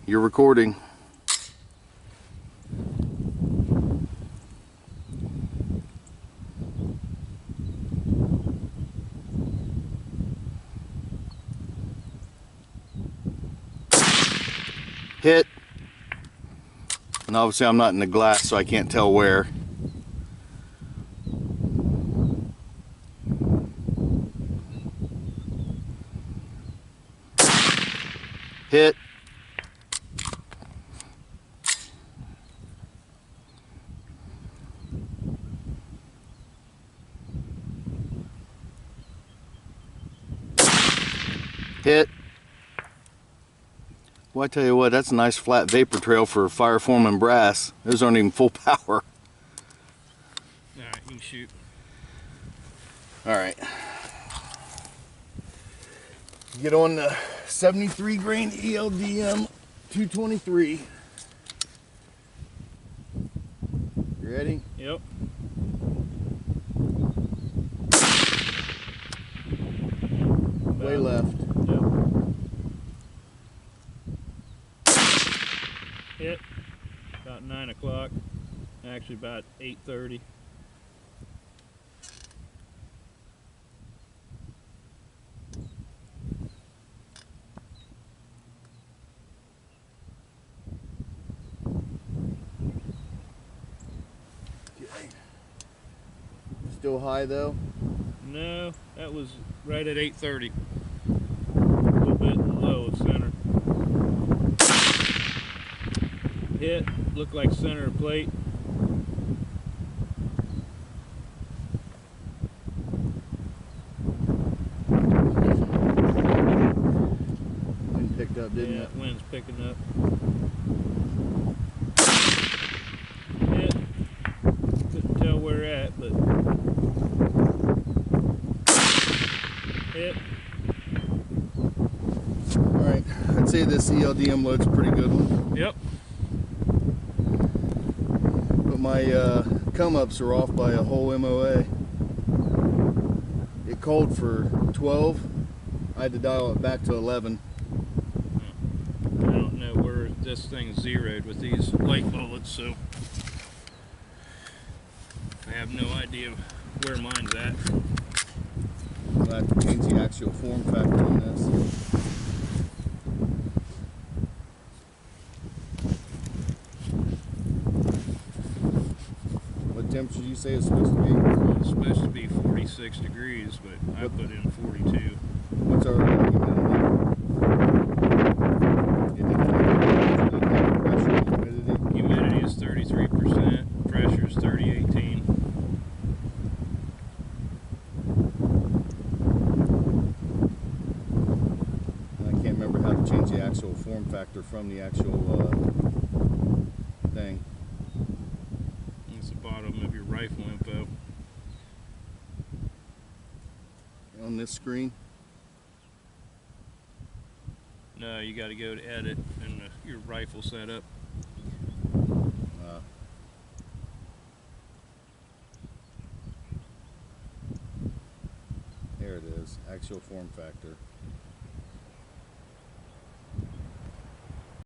You're recording. Hit. And obviously I'm not in the glass, so I can't tell where. Hit. Hit. Well, I tell you what, that's a nice flat vapor trail for fire foreman brass. Those aren't even full power. Alright, you can shoot. Alright. Get on the 73 grain ELDM 223. You ready? Yep. Way left. Yep. Hit about 9 o'clock. Actually about 8:30. Okay. Still high though? No, that was right at 8:30. A little bit low of center. Hit, looked like center of plate. Wind picked up, didn't Yeah, it? wind's picking up. Hit, couldn't tell where we're at, but hit. Alright, I'd say this ELDM load's a pretty good one. Yep. But my come-ups are off by a whole MOA. It called for 12. I had to dial it back to 11. I don't know where this thing's zeroed with these light bullets, so I have no idea where mine's at. I'll have to change the actual form factor on this. What temperature did you say it's supposed to be? It's supposed to be 46 degrees, but I put in 42. What's our humidity? Pressure and humidity? Humidity is 33%, pressure is 3018. I can't remember how to change the actual form factor from the actual thing. It's the bottom of your rifle info. On this screen. No, you got to go to edit and your rifle setup. There it is, actual form factor.